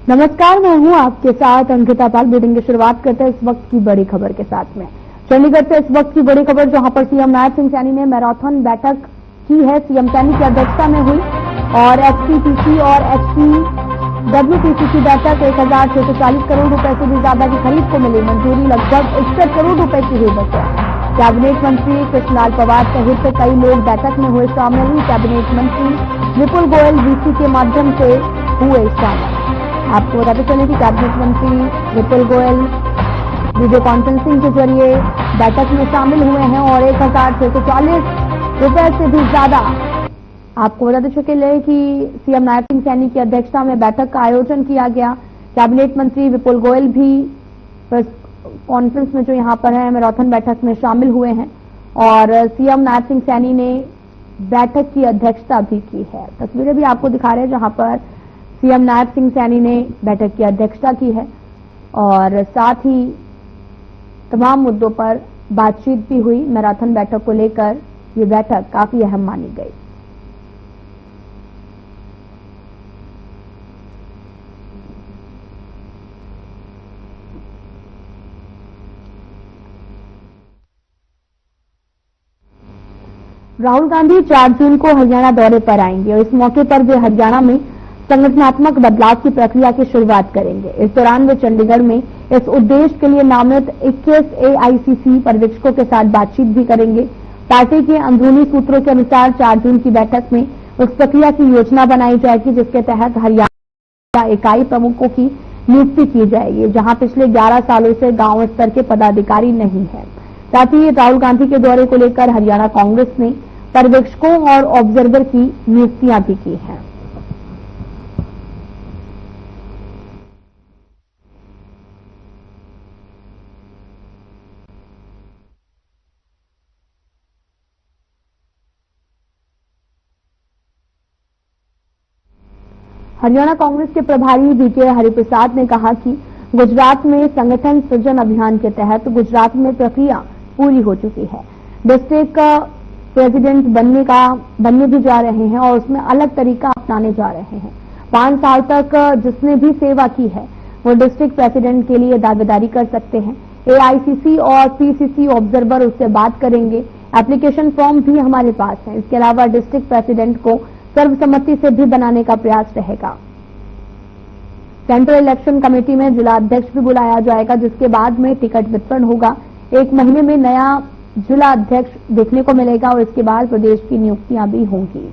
नमस्कार, मैं हूं आपके साथ अंकिता पाल। ब्रीडिंग की शुरुआत करते हैं इस वक्त की बड़ी खबर के साथ में। चंडीगढ़ से इस वक्त की बड़ी खबर, जहां पर सीएम नायब सिंह सैनी ने मैराथन बैठक की है। सीएम सैनी की अध्यक्षता में हुई और एचपीपीसी और एचपीडब्ल्यूपीसी की बैठक 1640 करोड़ रुपए से भी ज्यादा की खरीद को मिली मंजूरी। लगभग 61 करोड़ रुपए की हुई बचत। कैबिनेट मंत्री कृष्णलाल पवार सहित कई लोग बैठक में हुए शामिल। कैबिनेट मंत्री विपुल गोयल वीसी के माध्यम से हुए शामिल। आपको बताते चलें कि कैबिनेट मंत्री विपुल गोयल वीडियो कॉन्फ्रेंसिंग के जरिए बैठक में शामिल हुए हैं और 1640 रुपए से भी ज्यादा। आपको बताते चले कि सीएम नायब सिंह सैनी की अध्यक्षता में बैठक का आयोजन किया गया। कैबिनेट मंत्री विपुल गोयल भी कॉन्फ्रेंस में जो यहां पर है मैराथन बैठक में शामिल हुए हैं और सीएम नायब सिंह सैनी ने बैठक की अध्यक्षता भी की है। तस्वीरें भी आपको दिखा रहे हैं जहां पर सीएम नायब सिंह सैनी ने बैठक की अध्यक्षता की है और साथ ही तमाम मुद्दों पर बातचीत भी हुई। मैराथन बैठक को लेकर ये बैठक काफी अहम मानी गई। राहुल गांधी 4 जून को हरियाणा दौरे पर आएंगे और इस मौके पर वे हरियाणा में संगठनात्मक बदलाव की प्रक्रिया की शुरुआत करेंगे। इस दौरान वे चंडीगढ़ में इस उद्देश्य के लिए नामित 21 एआईसीसी पर्यवेक्षकों के साथ बातचीत भी करेंगे। पार्टी के अंदरूनी सूत्रों के अनुसार 4 जून की बैठक में उस प्रक्रिया की योजना बनाई जाएगी जिसके तहत हरियाणा इकाई प्रमुखों की नियुक्ति की जाएगी, जहां पिछले 11 सालों से गांव स्तर के पदाधिकारी नहीं है। साथ ही राहुल गांधी के दौरे को लेकर हरियाणा कांग्रेस ने पर्यवेक्षकों और ऑब्जर्वर की नियुक्तियां भी की हैं। हरियाणा कांग्रेस के प्रभारी बीके हरिप्रसाद ने कहा कि गुजरात में संगठन सृजन अभियान के तहत गुजरात में प्रक्रिया पूरी हो चुकी है। डिस्ट्रिक्ट प्रेसिडेंट बनने भी जा रहे हैं और उसमें अलग तरीका अपनाने जा रहे हैं। 5 साल तक जिसने भी सेवा की है वो डिस्ट्रिक्ट प्रेसिडेंट के लिए दावेदारी कर सकते हैं। एआईसीसी और पीसीसी ऑब्जर्वर उससे बात करेंगे। एप्लीकेशन फॉर्म भी हमारे पास है। इसके अलावा डिस्ट्रिक्ट प्रेसिडेंट को सर्वसम्मति से भी बनाने का प्रयास रहेगा। सेंट्रल इलेक्शन कमेटी में जिला अध्यक्ष भी बुलाया जाएगा, जिसके बाद में टिकट वितरण होगा। 1 महीने में नया जिला अध्यक्ष देखने को मिलेगा और इसके बाद प्रदेश की नियुक्तियां भी होंगी।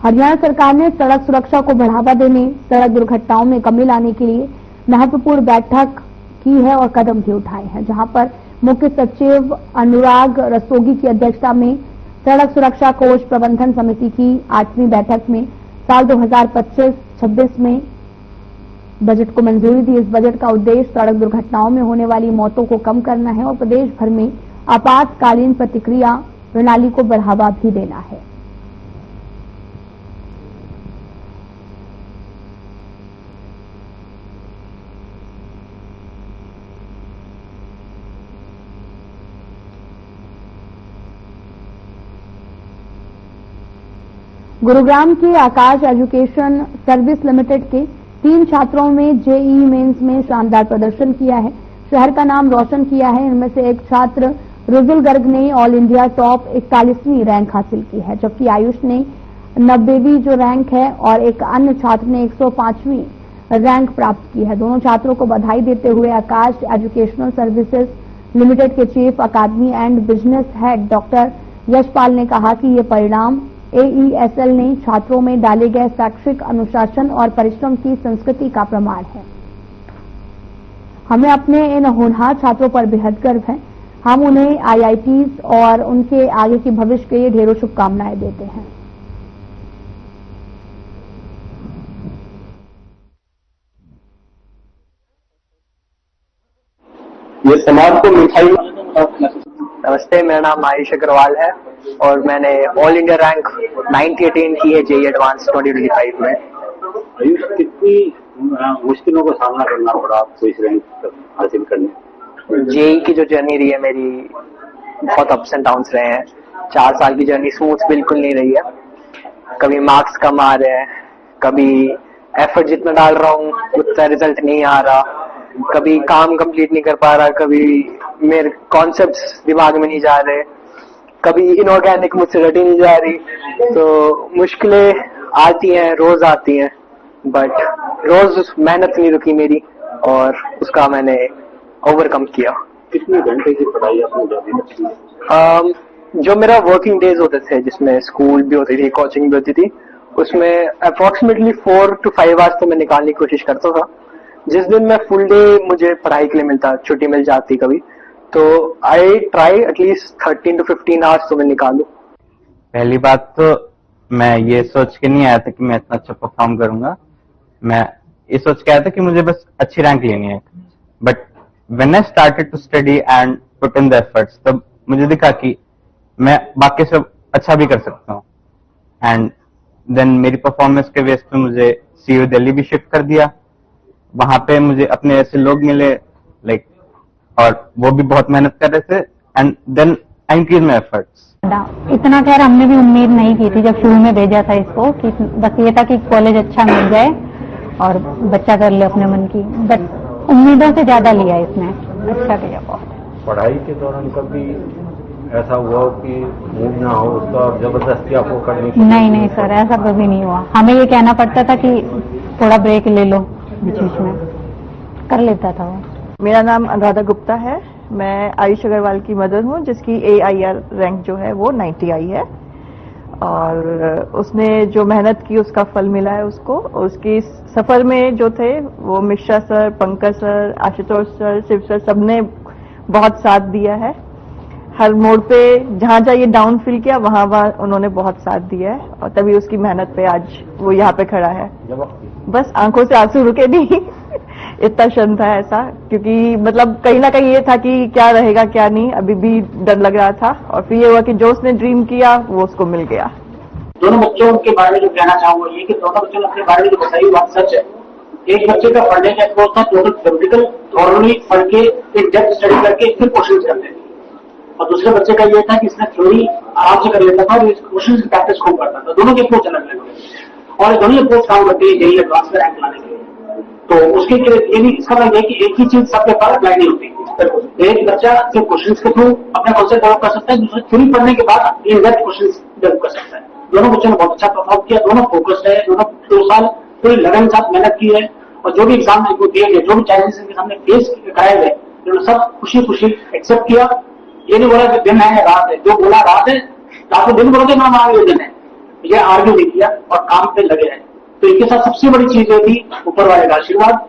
हरियाणा सरकार ने सड़क सुरक्षा को बढ़ावा देने, सड़क दुर्घटनाओं में कमी लाने के लिए महत्वपूर्ण बैठक की है और कदम भी उठाए हैं, जहां पर मुख्य सचिव अनुराग रस्तोगी की अध्यक्षता में सड़क सुरक्षा कोष प्रबंधन समिति की 8वीं बैठक में साल 2025-26 में बजट को मंजूरी दी। इस बजट का उद्देश्य सड़क दुर्घटनाओं में होने वाली मौतों को कम करना है और प्रदेश भर में आपातकालीन प्रतिक्रिया प्रणाली को बढ़ावा भी देना है। गुरुग्राम के आकाश एजुकेशन सर्विस लिमिटेड के 3 छात्रों में जेईई मेंस में शानदार प्रदर्शन किया है, शहर का नाम रोशन किया है। इनमें से एक छात्र रुजुल गर्ग ने ऑल इंडिया टॉप 41वीं रैंक हासिल की है, जबकि आयुष ने 90वीं जो रैंक है और एक अन्य छात्र ने 105वीं रैंक प्राप्त की है। दोनों छात्रों को बधाई देते हुए आकाश एजुकेशनल सर्विसेज लिमिटेड के chief academy and business head doctor Yashpal ने कहा कि ये परिणाम एईएसएल ने छात्रों में डाले गए शैक्षिक अनुशासन और परिश्रम की संस्कृति का प्रमाण है। हमें अपने इन होनहार छात्रों पर बेहद गर्व है। हम उन्हें आईआईटीज और उनके आगे के भविष्य के लिए ढेरों शुभकामनाएं देते हैं। ये समाज को मिठाई नमस्ते, मेरा नाम आयुष अग्रवाल है और मैंने ऑल इंडिया रैंक 90 अटेन की है जेईई एडवांस 2025 में। आयुष, कितनी मुश्किलों का सामना करना पड़ा आपको इस रैंक तक हासिल करने? जेईई की जो जर्नी रही है मेरी, बहुत अप्स एंड डाउन्स रहे हैं। 4 साल की जर्नी स्मूथ बिल्कुल नहीं रही है। कभी मार्क्स कम आ रहे हैं, कभी एफर्ट जितना डाल रहा हूँ उतना रिजल्ट नहीं आ रहा, कभी काम कंप्लीट नहीं कर पा रहा, कभी मेरे कॉन्सेप्ट्स दिमाग में नहीं जा रहे, कभी इनऑर्गेनिक मुझसे रटी नहीं जा रही। तो मुश्किलें आती हैं, रोज आती हैं, बट रोज मेहनत नहीं रुकी मेरी और उसका मैंने ओवरकम किया। कितने घंटे की पढ़ाई आपने जारी रखी? जो मेरा वर्किंग डेज होते थे, जिसमें स्कूल भी होती थी, कोचिंग भी होती थी, उसमें अप्रोक्सीमेटली 4 to 5 आवर्स तो मैं निकालने की कोशिश करता था। जिस दिन मैं फुल डे मुझे पढ़ाई के लिए मिलता, छुट्टी मिल जाती कभी, तो I try at least 13 to 15 hours तो मैं निकालूं। पहली बात तो मैं ये सोच के नहीं आया था कि मैं इतना अच्छा परफॉर्म करूंगा। मैं ये सोच के आया था कि मुझे बस अच्छी रैंक लेनी है। But when I started to study and put in the efforts, तब मुझे दिखा कि मैं बाकी से अच्छा भी कर सकता हूँ। एंड देन मेरी परफॉर्मेंस के बेस पे मुझे सीयू दिल्ली भी शिफ्ट कर दिया। वहां पे मुझे अपने ऐसे लोग मिले लाइक, और वो भी बहुत मेहनत कर रहे थे। And then I increase my efforts. इतना खैर हमने भी उम्मीद नहीं की थी जब शुरू में भेजा था इसको, कि बस ये था कि कॉलेज अच्छा मिल जाए और बच्चा कर ले अपने मन की। बट उम्मीदों से ज्यादा लिया इसने, अच्छा किया बहुत। पढ़ाई के दौरान कभी ऐसा हुआ कि मूड ना हो उसका और जबरदस्ती आपको करनी पड़ी? नहीं सर, ऐसा कभी नहीं हुआ। हमें ये कहना पड़ता था कि थोड़ा ब्रेक ले लो, बीच बीच में कर लेता था वो। मेरा नाम अनुराधा गुप्ता है। मैं आयुष अग्रवाल की मदर हूँ, जिसकी AIR रैंक जो है वो 90 आई है और उसने जो मेहनत की उसका फल मिला है उसको। और उसकी सफर में जो थे वो Mishra sir, Pankaj sir, Ashutosh sir, Shiv sir, सबने बहुत साथ दिया है। हर मोड़ पे जहाँ जहाँ ये डाउन फील किया वहाँ उन्होंने बहुत साथ दिया है और तभी उसकी मेहनत पे आज वो यहाँ पे खड़ा है। बस आंखों से आंसू रुके नहीं इतना क्षण था ऐसा, क्योंकि मतलब कहीं ना कहीं ये था कि क्या रहेगा क्या नहीं, अभी भी डर लग रहा था। और फिर ये हुआ कि जो उसने ड्रीम किया वो उसको मिल गया। दोनों बच्चों के बारे में जो कहना चाहूंगा ये कि दोनों बच्चों ने अपने बारे में जो बताई बात सच है। एक बच्चे का पढ़ने का अप्रोच था टोटल थ्योरेटिकल, थॉरली पढ़ के एक डेप्थ स्टडी करके फिर क्वेश्चन करते थे, और दूसरे बच्चे का ये था कि इसने थ्योरी आराम से कर लेता था और क्वेश्चन की प्रैक्टिस खूब करता था। दोनों के अप्रोच अलग अलग और दोनों अप्रोच काम करते हैं जेईई एडवांस में रैंक लाने के लिए। तो उसके ये भी इसका मतलब है कि एक ही चीज सबके पास अप्लाई नहीं होती। एक बच्चा सिर्फ क्वेश्चन के थ्रू अपना कॉन्सेप्ट डेवलप कर सकता है, दूसरे थ्योरी पढ़ने के बाद इन डेप्थ क्वेश्चन डेवलप कर सकता है। दोनों बच्चों ने बहुत अच्छा परफॉर्म किया, दोनों फोकस्ड है, दोनों 2 साल पूरी लगन के साथ मेहनत की है और जो भी एग्जाम दिए गए, जो भी चैलेंजेस इनके सामने फेस कराए गए, उन्होंने सब खुशी खुशी एक्सेप्ट किया। ये नहीं बोला कि दिन है रात है, जो बोला रात है, रात को दिन बोलोगे ना ये दिन है, ये आर्ग्यू नहीं किया और काम पे लगे हैं। तो इनके साथ सबसे बड़ी चीज ये थी ऊपर वाले का आशीर्वाद,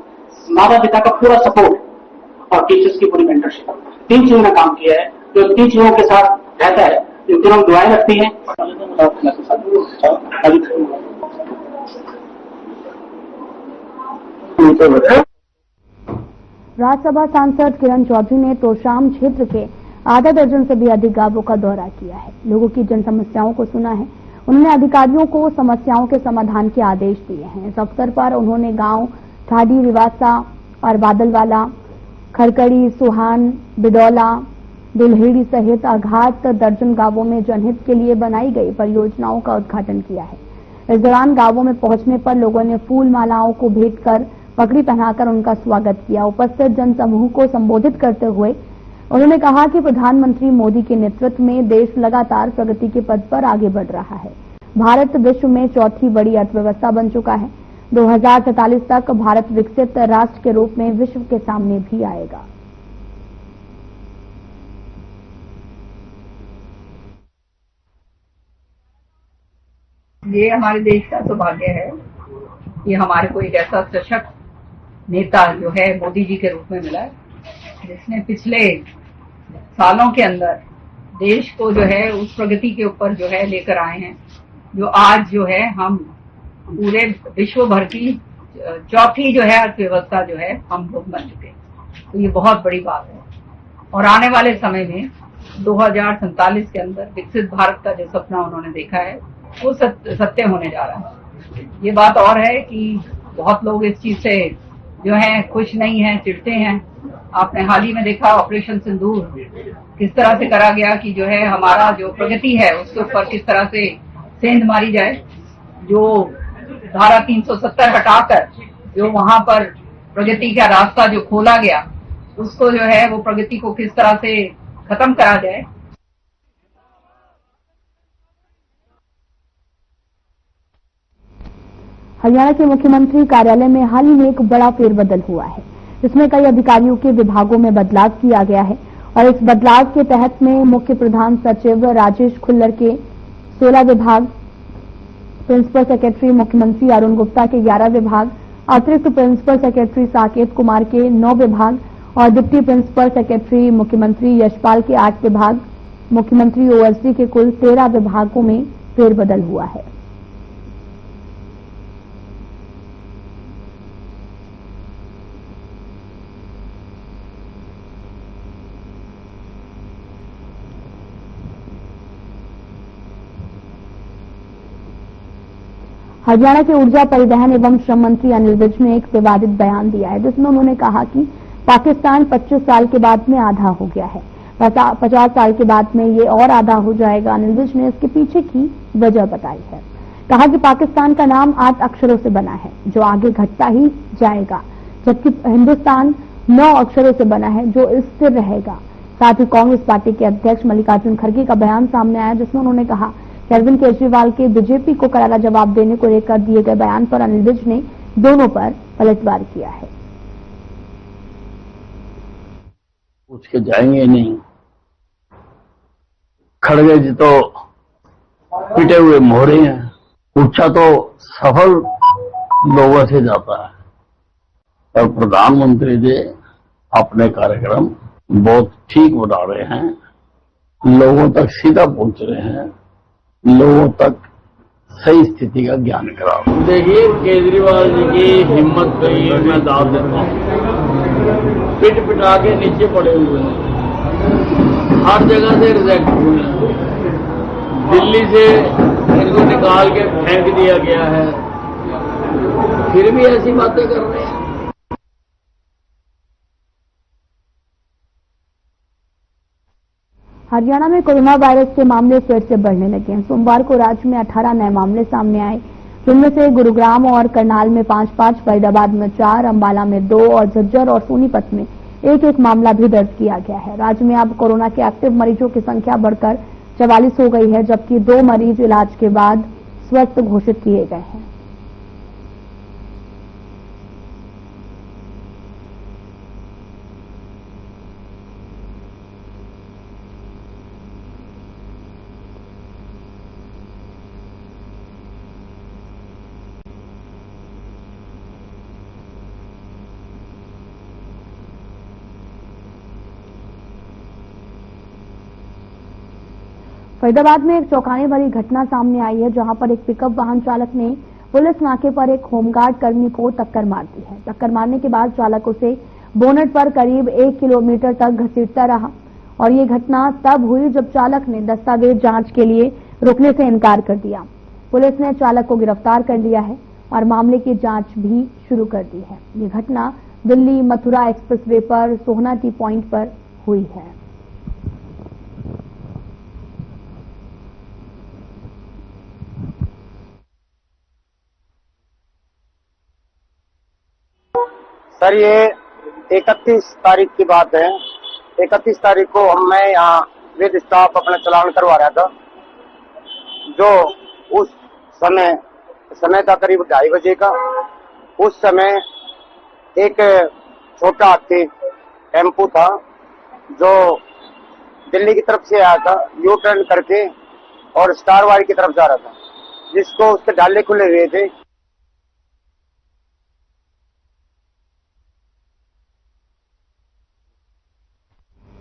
माता पिता का पूरा सपोर्ट और टीचर्स की पूरी मेंटरशिप। 3 चीजों में काम किया है। जो 3 चीजों के साथ रहता है, इन तीनों दुआएं रखती हैं। राज्यसभा सांसद किरण चौधरी ने तोशाम क्षेत्र के आधा दर्जन से भी अधिक गांवों का दौरा किया है, लोगों की जन समस्याओं को सुना है। उन्होंने अधिकारियों को समस्याओं के समाधान के आदेश दिए हैं। इस अवसर पर उन्होंने गांव ठाडी, रिवासा और बादलवाला, खरकड़ी, सुहान, बिडौला, दुल्हेड़ी सहित अघात दर्जन गांवों में जनहित के लिए बनाई गई परियोजनाओं का उद्घाटन किया है। इस दौरान गांवों में पहुंचने पर लोगों ने फूल मालाओं को भेंट कर, पगड़ी पहनाकर उनका स्वागत किया। उपस्थित जनसमूह को संबोधित करते हुए उन्होंने कहा कि प्रधानमंत्री मोदी के नेतृत्व में देश लगातार प्रगति के पथ पर आगे बढ़ रहा है। भारत विश्व में चौथी बड़ी अर्थव्यवस्था बन चुका है। 2047 तक भारत विकसित राष्ट्र के रूप में विश्व के सामने भी आएगा। ये हमारे देश का सौभाग्य है कि हमारे को एक ऐसा सशक्त नेता जो है मोदी जी के रूप में मिला है, जिसने पिछले सालों के अंदर देश को जो है उस प्रगति के ऊपर जो है लेकर आए हैं, जो आज जो है हम पूरे विश्व भर की चौथी जो है अर्थव्यवस्था जो है हम लोग बन चुके हैं। तो ये बहुत बड़ी बात है और आने वाले समय में 2047 के अंदर विकसित भारत का जो सपना उन्होंने देखा है वो सत्य होने जा रहा है। ये बात और है कि बहुत लोग इस चीज से जो है खुश नहीं है, चिढ़ते हैं। आपने हाल ही में देखा ऑपरेशन सिंदूर किस तरह से करा गया कि जो है हमारा जो प्रगति है उसके ऊपर किस तरह से सेंध मारी जाए। जो धारा 370 हटाकर जो वहां पर प्रगति का रास्ता जो खोला गया उसको जो है वो प्रगति को किस तरह से खत्म करा जाए। हरियाणा के मुख्यमंत्री कार्यालय में हाल ही में एक बड़ा फेरबदल हुआ है, जिसमें कई अधिकारियों के विभागों में बदलाव किया गया है और इस बदलाव के तहत में मुख्य प्रधान सचिव राजेश खुल्लर के 16 विभाग, प्रिंसिपल सेक्रेटरी मुख्यमंत्री अरुण गुप्ता के 11 विभाग, अतिरिक्त प्रिंसिपल सेक्रेटरी साकेत कुमार के 9 विभाग और डिप्टी प्रिंसिपल सेक्रेटरी मुख्यमंत्री यशपाल के 8 विभाग, मुख्यमंत्री ओएसडी के कुल 13 विभागों में फेरबदल हुआ है। हरियाणा के ऊर्जा, परिवहन एवं श्रम मंत्री अनिल विज ने एक विवादित बयान दिया है, जिसमें उन्होंने कहा कि पाकिस्तान 25 साल के बाद में आधा हो गया है, 50 साल के बाद में ये और आधा हो जाएगा। अनिल विज ने इसके पीछे की वजह बताई है। कहा कि पाकिस्तान का नाम 8 अक्षरों से बना है जो आगे घटता ही जाएगा, जबकि हिंदुस्तान 9 अक्षरों से बना है जो स्थिर रहेगा। साथ ही कांग्रेस पार्टी के अध्यक्ष मल्लिकार्जुन खड़गे का बयान सामने आया, जिसमें उन्होंने कहा कि अरविंद केजरीवाल के बीजेपी को करारा जवाब देने को लेकर दिए गए बयान पर अनिल विज ने दोनों पर पलटवार किया है। पूछ के जाएंगे नहीं। खड़गे जी तो पिटे हुए मोहरे हैं, पूछा तो सफल लोगों से जाता है। और प्रधानमंत्री जी अपने कार्यक्रम बहुत ठीक बना रहे हैं, लोगों तक सीधा पहुंच रहे हैं, लोगों तक सही स्थिति का ज्ञान करा। देखिए, केजरीवाल जी की हिम्मत पे मैं दाव देता हूँ। पिट पिटा के नीचे पड़े हुए हैं, हर जगह से रिजेक्ट हुए हैं। दिल्ली से इनको निकाल के फेंक दिया गया है, फिर भी ऐसी बातें कर रहे हैं। हरियाणा में कोरोना वायरस के मामले फिर से बढ़ने लगे हैं। सोमवार को राज्य में 18 नए मामले सामने आए, जिनमें से गुरुग्राम और करनाल में 5-5, फरीदाबाद में 4, अंबाला में 2 और झज्जर और सोनीपत में 1-1 मामला भी दर्ज किया गया है। राज्य में अब कोरोना के एक्टिव मरीजों की संख्या बढ़कर 44 हो गई है, जबकि 2 मरीज इलाज के बाद स्वस्थ घोषित किए गए हैं। फरीदाबाद में एक चौंकाने वाली घटना सामने आई है, जहां पर एक पिकअप वाहन चालक ने पुलिस नाके पर एक होमगार्ड कर्मी को टक्कर मार दी है। टक्कर मारने के बाद चालक उसे बोनेट पर करीब 1 किलोमीटर तक घसीटता रहा और ये घटना तब हुई जब चालक ने दस्तावेज जांच के लिए रुकने से इनकार कर दिया। पुलिस ने चालक को गिरफ्तार कर लिया है और मामले की जांच भी शुरू कर दी है। ये घटना दिल्ली मथुरा एक्सप्रेसवे पर सोहना टी पॉइंट पर हुई है। सर, ये 31 तारीख की बात है। 31 तारीख को मैं यहाँ विद स्टाफ अपना चलान करवा रहा था, जो उस समय था करीब 2:30 बजे का। उस समय एक छोटा हाथी टेम्पू था जो दिल्ली की तरफ से आया था, यू टर्न करके और स्टार वाइड की तरफ जा रहा था, जिसको उसके डाले खुले हुए थे।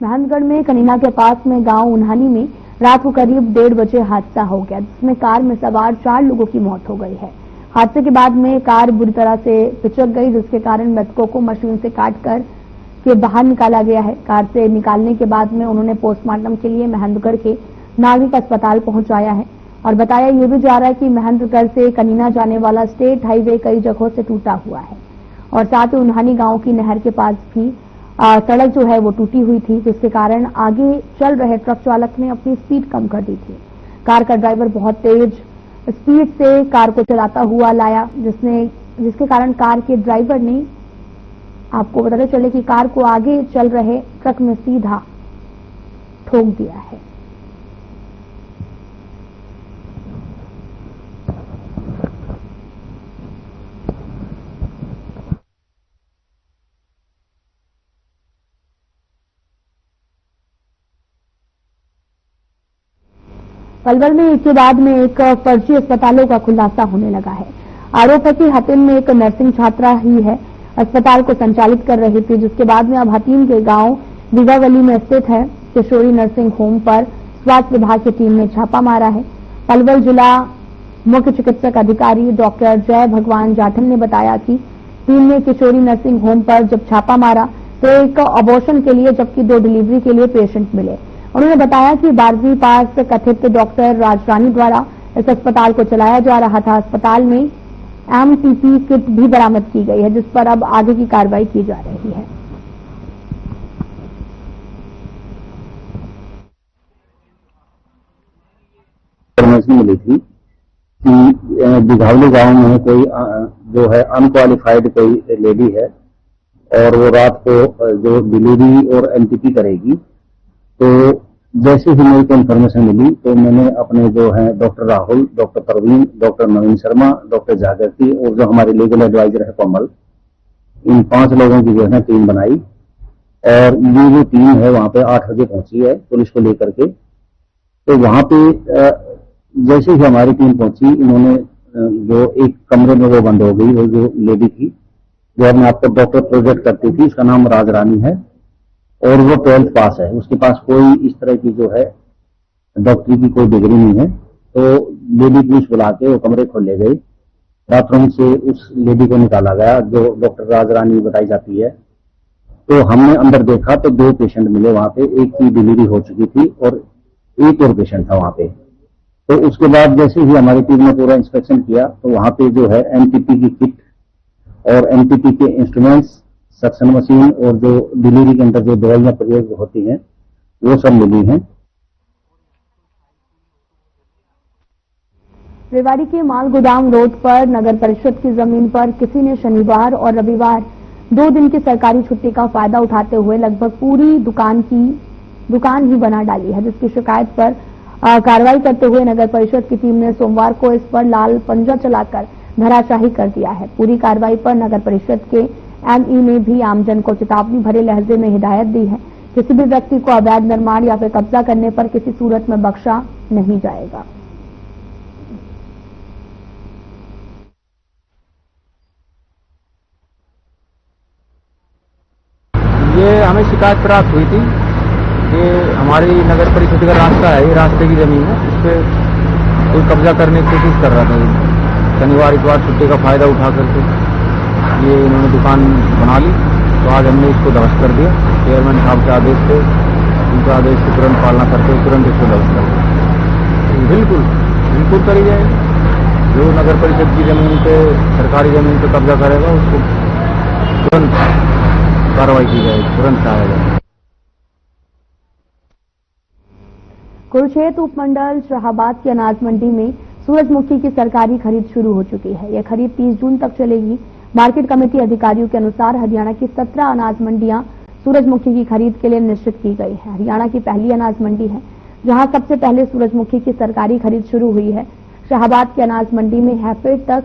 महंतगढ़ में कनीना के पास में गांव उन्हानी में रात को करीब 1:30 बजे हादसा हो गया, जिसमें कार में सवार 4 लोगों की मौत हो गई है। हादसे के बाद में कार बुरी तरह से पिचक गई, जिसके कारण मृतकों को मशीन से काटकर के बाहर निकाला गया है। कार से निकालने के बाद में उन्होंने पोस्टमार्टम के लिए महेंद्रगढ़ के नागरिक अस्पताल पहुंचाया है और बताया ये भी जा रहा है कि महेंद्रगढ़ से कनीना जाने वाला स्टेट हाईवे कई जगहों से टूटा हुआ है और साथ ही उन्हानी गांव की नहर के पास भी सड़क जो है वो टूटी हुई थी, जिसके कारण आगे चल रहे ट्रक चालक ने अपनी स्पीड कम कर दी थी। कार का ड्राइवर बहुत तेज स्पीड से कार को चलाता हुआ लाया, जिसके कारण कार के ड्राइवर ने, आपको बताते चले कि कार को आगे चल रहे ट्रक में सीधा ठोक दिया है। पलवल में एक के बाद में एक फर्जी अस्पतालों का खुलासा होने लगा है। आरोप है कि हतिन में एक नर्सिंग छात्रा ही है अस्पताल को संचालित कर रही थी, जिसके बाद में अब हतीम के गांव दीगावली में स्थित है किशोरी नर्सिंग होम पर स्वास्थ्य विभाग की टीम ने छापा मारा है। पलवल जिला मुख्य चिकित्सक अधिकारी डॉक्टर जय भगवान जाठन ने बताया कि टीम ने किशोरी नर्सिंग होम पर जब छापा मारा तो एक अबॉर्शन के लिए जबकि 2 डिलीवरी के लिए पेशेंट मिले। उन्होंने बताया कि 12वीं पास कथित डॉक्टर राजरानी द्वारा इस अस्पताल को चलाया जा रहा था। अस्पताल में एमटीपी किट भी बरामद की गई है, जिस पर अब आगे की कार्रवाई की जा रही है। इन्फॉर्मेशन मिली थी कि दिघावली गांव में कोई जो है अनक्वालिफाइड कोई लेडी है और वो रात को जो डिलीवरी और एमटीपी करेगी। तो जैसे ही मेरे को इन्फॉर्मेशन मिली तो मैंने अपने जो है doctor Rahul, doctor Parveen, doctor Naveen Sharma, doctor Jagriti और जो हमारे लीगल एडवाइजर है कमल, इन 5 लोगों की जो है टीम बनाई और ये जो टीम है वहां पे 8 बजे पहुंची है पुलिस को लेकर के। तो वहां पे जैसे ही हमारी टीम पहुंची, इन्होंने जो एक कमरे में वो बंद हो गई, वो जो लेडी थी जो अपने आपको डॉक्टर प्रोजेक्ट करती थी, उसका नाम राजरानी है और वो 12th पास है। उसके पास कोई इस तरह की जो है डॉक्टरी की कोई डिग्री नहीं है। तो लेडी पुलिस बुला के वो कमरे खोले गए, बाथरूम से उस लेडी को निकाला गया जो डॉक्टर राजरानी बताई जाती है। तो हमने अंदर देखा तो 2 पेशेंट मिले वहां पे, एक की डिलीवरी हो चुकी थी और एक और पेशेंट था वहां पे। तो उसके बाद जैसे ही हमारी टीम ने पूरा इंस्पेक्शन किया तो वहां पे जो है एमटीपी की किट और एमटीपी के इंस्ट्रूमेंट्स, सक्शन मशीन और जो डिलीवरी के अंदर जो दवाइयां प्रयोग होती हैं वो सब मिली हैं। रेवाड़ी के माल गोदाम रोड पर नगर परिषद की जमीन पर किसी ने शनिवार और रविवार 2 दिन की सरकारी छुट्टी का फायदा उठाते हुए लगभग पूरी दुकान ही बना डाली है, जिसकी शिकायत पर कार्रवाई करते हुए नगर परिषद की टीम ने सोमवार को इस पर लाल पंजा चलाकर धराशाही कर दिया है। पूरी कार्रवाई पर नगर परिषद के एमई ने भी आमजन को चेतावनी भरे लहजे में हिदायत दी है। किसी भी व्यक्ति को अवैध निर्माण या फिर कब्जा करने पर किसी सूरत में बख्शा नहीं जाएगा। ये हमें शिकायत प्राप्त हुई थी कि हमारी नगर परिषद का रास्ता है, ये रास्ते की जमीन है, इस पे कोई कब्जा करने की कोशिश कर रहा था। शनिवार इतवार छुट्टी का फायदा उठा करके ये इन्होंने दुकान बना ली। तो आज हमने इसको ध्वस्त कर दिया। चेयरमैन साहब के आदेश से, उनका आदेश की तुरंत पालना करते हुए तुरंत इसको ध्वस्त कर दिया। बिल्कुल करी जाएगी। जो नगर परिषद की जमीन पे, सरकारी जमीन पे कब्जा करेगा उसको तुरंत कार्रवाई की जाएगी, तुरंत लाया जाएगा। कुरुक्षेत्र उपमंडल शाहाबाद की अनाज मंडी में सूरजमुखी की सरकारी खरीद शुरू हो चुकी है। यह खरीद 30 जून तक चलेगी। मार्केट कमेटी अधिकारियों के अनुसार हरियाणा की 17 अनाज मंडियां सूरजमुखी की खरीद के लिए निश्चित की गई है। हरियाणा की पहली अनाज मंडी है जहां सबसे पहले सूरजमुखी की सरकारी खरीद शुरू हुई है। शाहाबाद की अनाज मंडी में हैफेड तक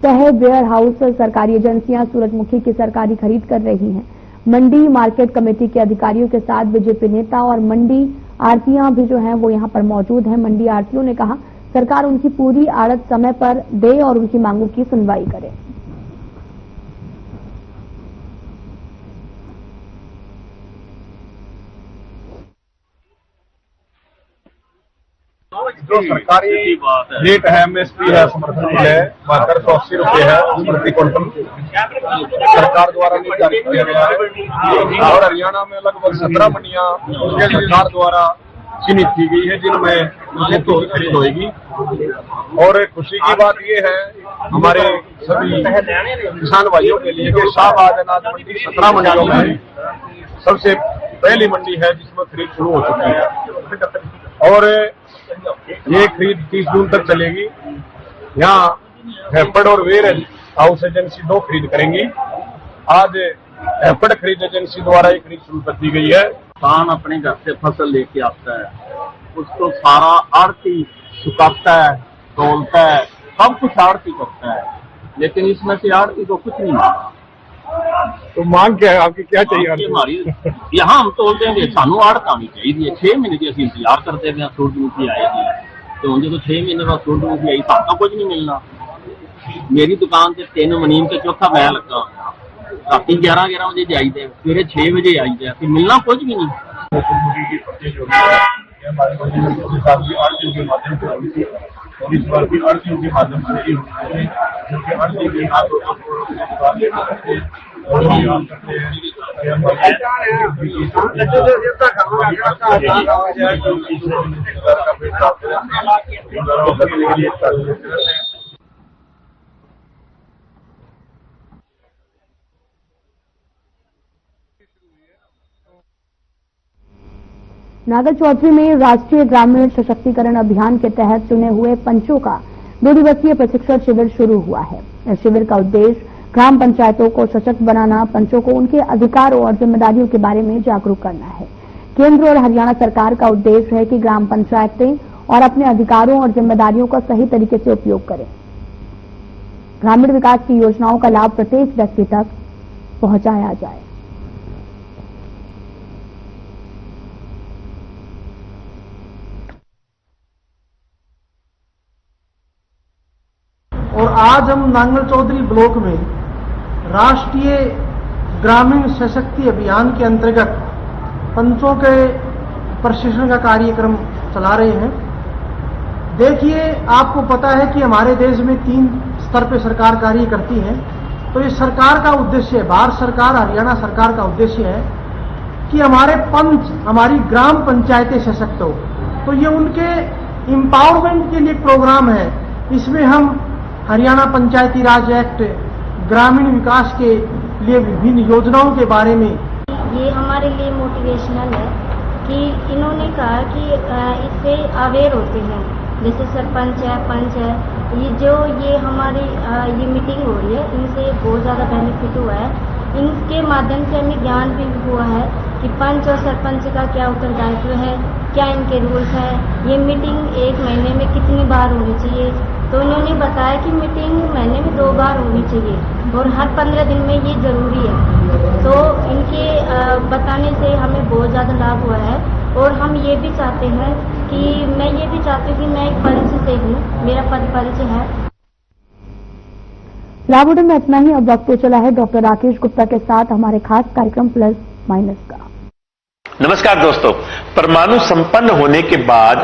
तह वेयर हाउस सरकारी एजेंसियां सूरजमुखी की सरकारी खरीद कर रही हैं। मंडी मार्केट कमेटी के अधिकारियों के साथ बीजेपी नेता और मंडी आड़तियां भी जो हैं वो यहां पर मौजूद हैं। मंडी आड़तियों ने कहा सरकार उनकी पूरी आड़त समय पर दे और उनकी मांगों की सुनवाई करे। जो सरकारी रेट है MSP है, समर्थन मूल्य है 7280 रुपये है प्रति क्विंटल, सरकार द्वारा निर्धारित किया गया है। और हरियाणा में लगभग 17 मंडियां सरकार द्वारा चिन्हित की गई है जिनमें तो खरीद होगी। और खुशी की बात ये है हमारे सभी किसान भाइयों के लिए कि शाहबाद अनाज मंडी 17 मंडियों में सबसे पहली मंडी है जिसमें खरीद शुरू हो चुकी है और ये खरीद 30 जून तक चलेगी। यहाँ हैफेड और वेयर हाउस एजेंसी 2 खरीद करेंगी। आज हैफेड खरीद एजेंसी द्वारा ये खरीद शुरू कर दी गई है। किसान अपने घर से फसल लेके आता है, उसको सारा आड़ती सुखाता है, तोलता है, सब कुछ आड़ती करता है, लेकिन इसमें से आड़ती को कुछ नहीं मिलता। तो मांग क्या है आपकी, क्या चाहिए? हमारी यहाँ हम तोल देंगे, सानू आड़त आनी चाहिए। 6 महीने की असं इंतजार करते हैं सूरजमुखी आएगी, तो जो 6 महीने बाद सूरजमुखी आई सानू कुछ नहीं मिलना। मेरी दुकान से 3 मनीम के चौथा मैं लगा रात 11 बजे जाइए, सवेरे 6 बजे आइए, फिर मिलना कुछ भी नहीं। और इस बार भी आड़तियों के माध्यम से नागर चौधरी में राष्ट्रीय ग्रामीण सशक्तिकरण अभियान के तहत चुने हुए पंचों का 2 दिवसीय प्रशिक्षण शिविर शुरू हुआ है। इस शिविर का उद्देश्य ग्राम पंचायतों को सशक्त बनाना, पंचों को उनके अधिकारों और जिम्मेदारियों के बारे में जागरूक करना है। केंद्र और हरियाणा सरकार का उद्देश्य है कि ग्राम पंचायतें और अपने अधिकारों और जिम्मेदारियों का सही तरीके से उपयोग करें। ग्रामीण विकास की योजनाओं का लाभ प्रत्येक व्यक्ति तक पहुंचाया जाए। और आज हम नांगल चौधरी ब्लॉक में राष्ट्रीय ग्रामीण सशक्ति अभियान के अंतर्गत पंचों के प्रशिक्षण का कार्यक्रम चला रहे हैं। देखिए, आपको पता है कि हमारे देश में 3 स्तर पे सरकार कार्य करती है। तो ये सरकार का उद्देश्य है, भारत सरकार, हरियाणा सरकार का उद्देश्य है कि हमारे पंच, हमारी ग्राम पंचायतें सशक्त हो। तो ये उनके एम्पावरमेंट के लिए प्रोग्राम है। इसमें हम हरियाणा पंचायती राज एक्ट, ग्रामीण विकास के लिए विभिन्न योजनाओं के बारे में ये हमारे लिए मोटिवेशनल है कि इन्होंने कहा कि इससे अवेयर होते हैं, जैसे सरपंच है, पंच है, ये हमारी ये मीटिंग हो रही है, इनसे बहुत ज़्यादा बेनिफिट हुआ है। इनके माध्यम से हमें ज्ञान भी हुआ है कि पंच और सरपंच का क्या उत्तरदायित्व है, क्या इनके रूल्स है, ये मीटिंग 1 महीने में कितनी बार होनी चाहिए। तो उन्होंने बताया कि मीटिंग महीने में 2 बार होनी चाहिए और हर 15 दिन में ये ज़रूरी है। तो इनके बताने से हमें बहुत ज़्यादा लाभ हुआ है और हम ये भी चाहते हैं कि मैं ये भी चाहती हूँ कि मैं एक पंच से हूँ, मेरा पद पंच है। लाभुडन में इतना ही। अब वक्त तो चला है डॉक्टर राकेश गुप्ता के साथ हमारे खास कार्यक्रम प्लस माइनस का। नमस्कार दोस्तों, परमाणु संपन्न होने के बाद